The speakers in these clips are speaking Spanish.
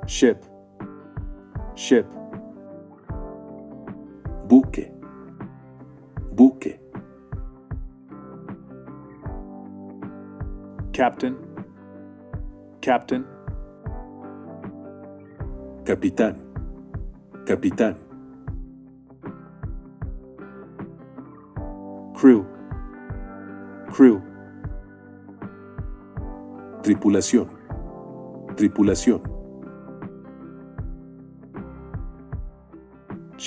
ship, ship, buque, buque, captain, captain, capitán, capitán, crew, crew, tripulación, tripulación,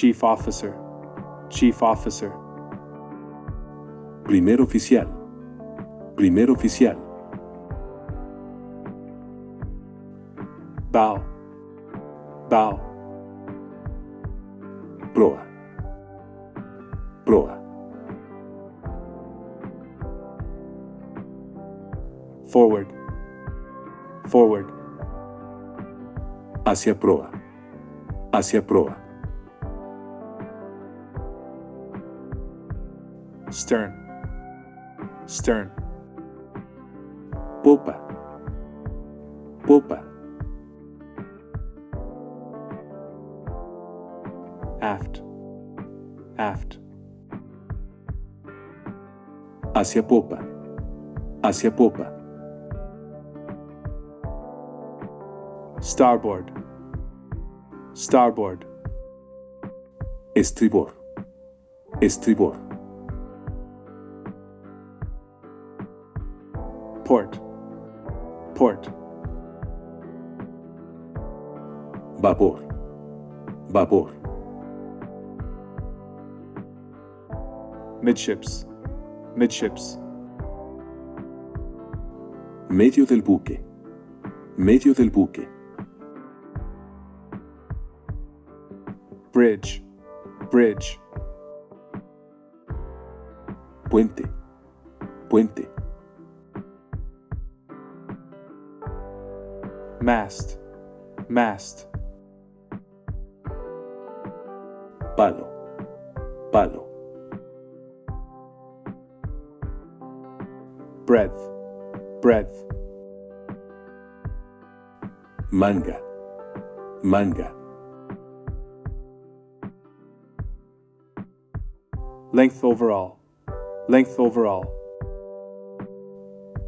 chief officer, chief officer, primer oficial, primer oficial, bow, bow, proa, proa, forward, forward, hacia proa, hacia proa, stern, stern, popa, popa, aft, aft, hacia popa, hacia popa, starboard, starboard, estribor, estribor, port, port, babor, babor, midships, midships, medio del buque, medio del buque, bridge, bridge, puente, puente, mast, mast, palo, palo, breadth, breadth, manga, manga, length overall, length overall,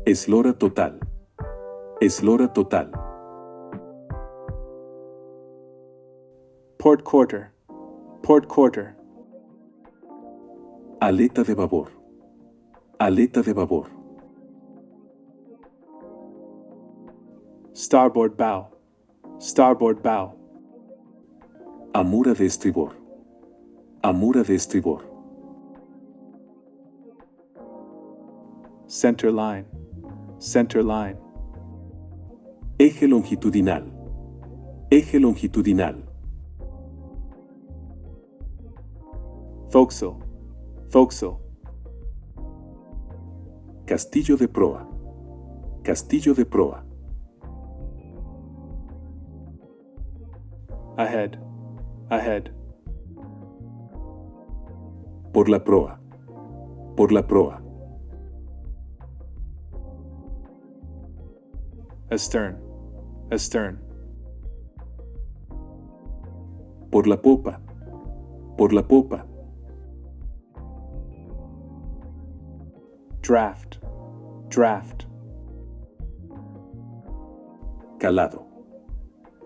eslora total, eslora total, port quarter, port quarter, aleta de babor, aleta de babor, starboard bow, starboard bow, amura de estribor, amura de estribor, center line, center line, eje longitudinal, eje longitudinal, forecastle, forecastle, castillo de proa, castillo de proa, ahead, ahead, por la proa, por la proa, astern, astern, por la popa, por la popa, draft, draft, calado,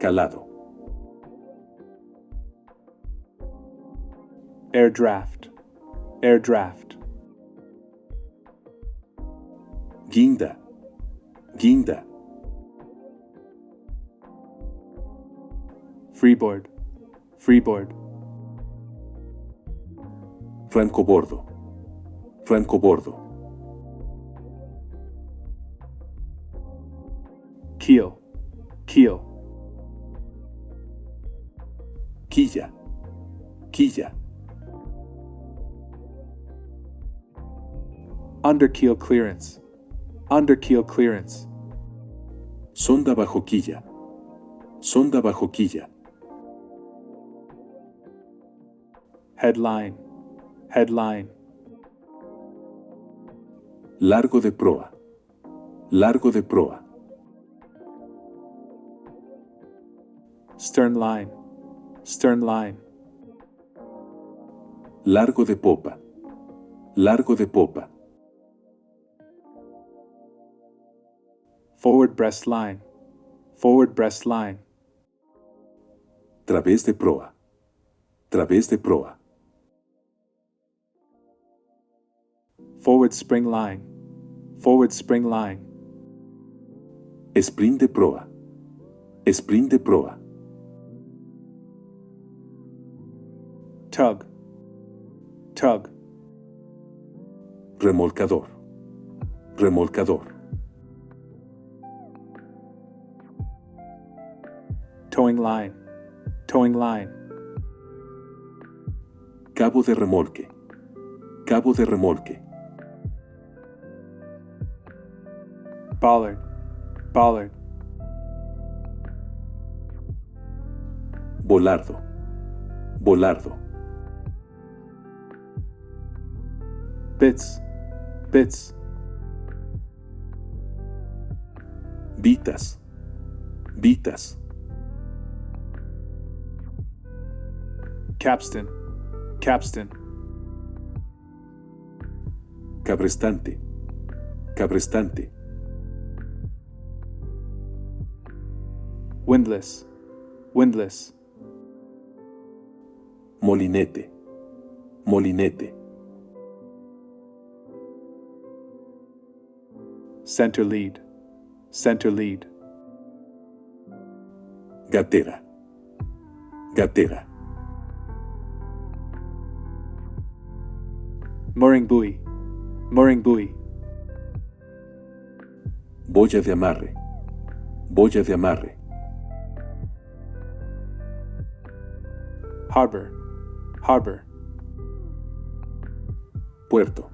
calado, air draft, air draft, guinda, guinda, freeboard, freeboard, francobordo, francobordo, keel, keel, quilla, quilla, underkeel clearance, underkeel clearance, sonda bajo quilla, sonda bajo quilla, headline, headline, largo de proa, largo de proa, Stern line. Stern line. Largo de popa. Largo de popa. Forward breast line. Forward breast line. Través de proa. Través de proa. Forward spring line. Forward spring line. Sprint de proa. Sprint de proa. Tug. Tug. Remolcador. Remolcador. Towing line. Towing line. Cabo de remolque. Cabo de remolque. Bollard. Bollard. Volardo. Volardo. Bits. Bits. Vitas. Vitas. Capstan. Capstan. Cabrestante. Cabrestante. Windlass. Windlass. Molinete. Molinete. Center lead. Center lead. Gatera. Gatera. Mooring buoy. Mooring buoy. Boya de amarre. Boya de amarre. Harbor. Harbor. Puerto.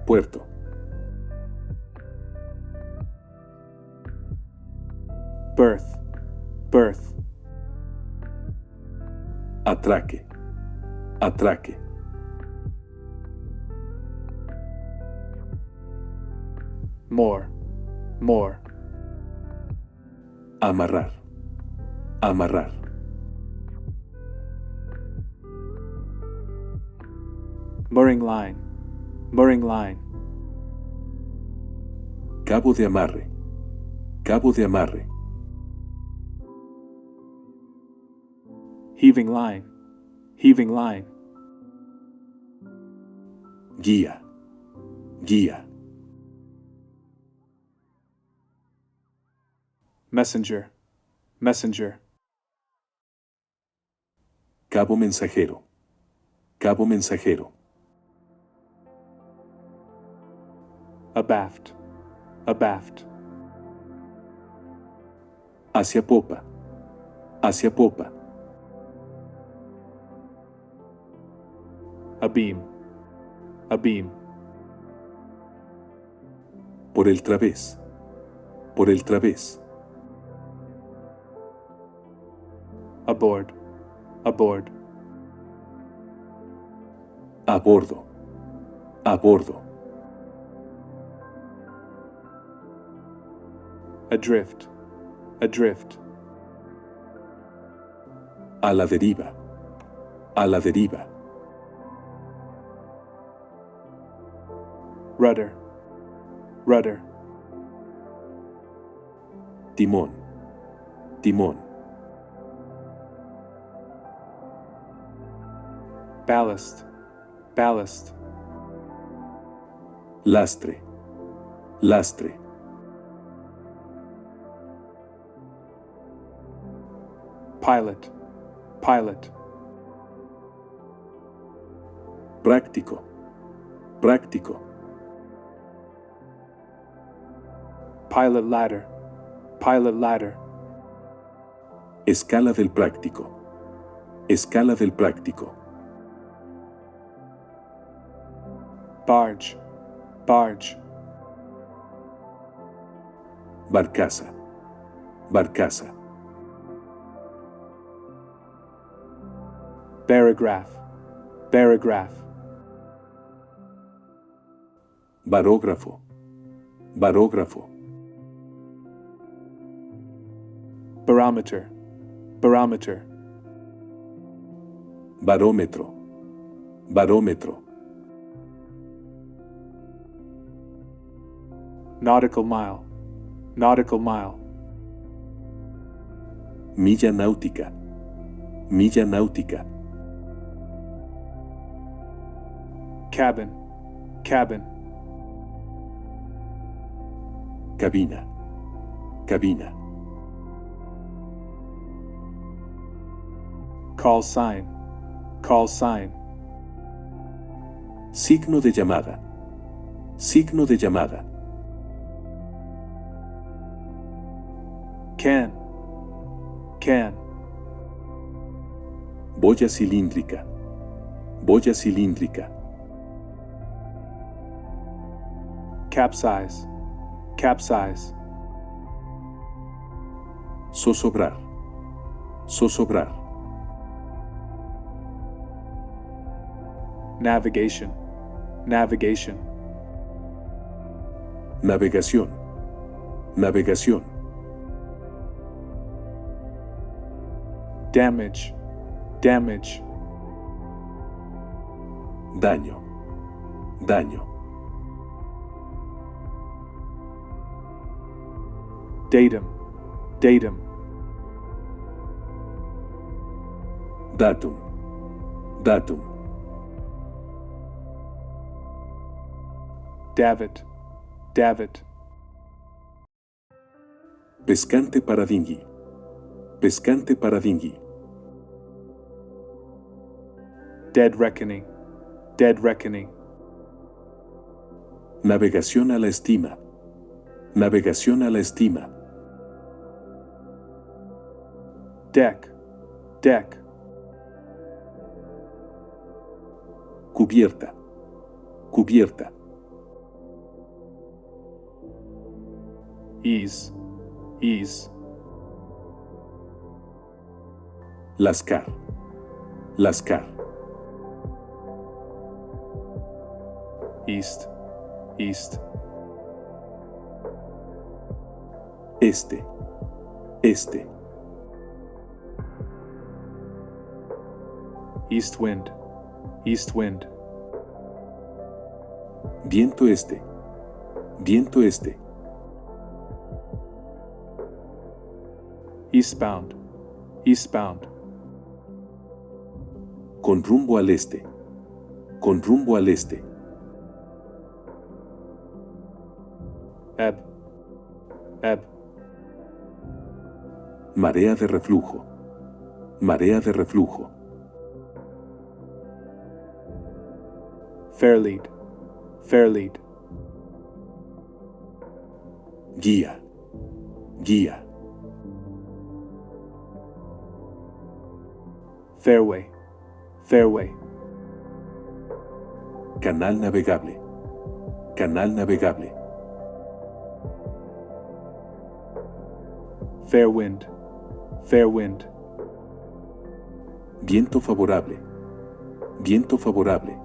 Puerto. Berth. Berth. Atraque. Atraque. More. More. Amarrar. Amarrar. Mooring line. Mooring line. Cabo de amarre. Cabo de amarre. Heaving line. Heaving line. Guía. Guía. Messenger. Messenger. Cabo mensajero. Cabo mensajero. Abaft. Abaft. Hacia popa. Hacia popa. Abeam. Abeam. Por el través. Por el través. Aboard. Aboard. A bordo. A bordo. Adrift. Adrift. A la deriva. A la deriva. Rudder. Rudder. Timón. Timón. Ballast. Ballast. Lastre. Lastre. Pilot. Pilot. Práctico. Práctico. Pilot ladder. Pilot ladder. Escala del práctico. Escala del práctico. Barge. Barge. Barcaza. Barcaza. Barograph. Barograph. Barógrafo. Barógrafo. Barometer. barometer, barómetro, barómetro, nautical mile, nautical mile, milla náutica, milla náutica, cabin, cabin, cabina, cabina, call sign, call sign, signo de llamada, signo de llamada, can, can, boya cilíndrica, boya cilíndrica, capsize, capsize, zozobrar, zozobrar, navigation, navigation, navegación, navegación, damage, damage, daño, daño, datum, datum, datum, datum, davit, davit, pescante para dinghy, pescante para dinghy, dead reckoning, dead reckoning, navegación a la estima, navegación a la estima, deck, deck, cubierta, cubierta, ease, ease, lascar, lascar, east, east, este, este, east wind, east wind, viento este, viento este, eastbound, eastbound, con rumbo al este, con rumbo al este, ebb, ebb, marea de reflujo, marea de reflujo, fair lead, fair lead, guía, guía, fairway, fairway, canal navegable, canal navegable, fair wind, fair wind, viento favorable, viento favorable,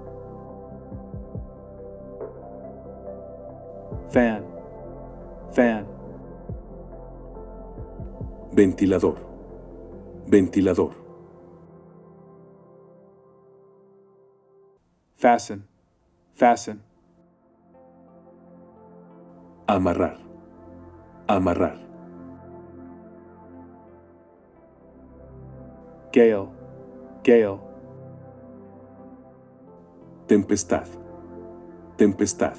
fan, fan, ventilador, ventilador, fasten, fasten, amarrar, amarrar, gale, gale, tempestad, tempestad,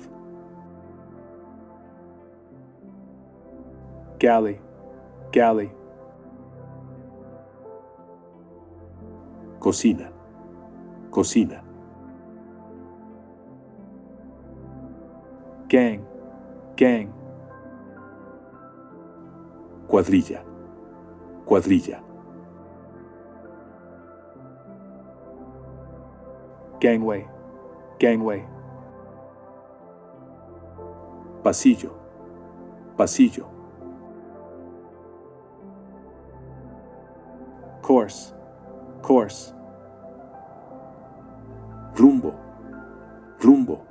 galley, galley, cocina, cocina, gang, gang, cuadrilla, cuadrilla, gangway, gangway, pasillo, pasillo, course, course, rumbo, rumbo,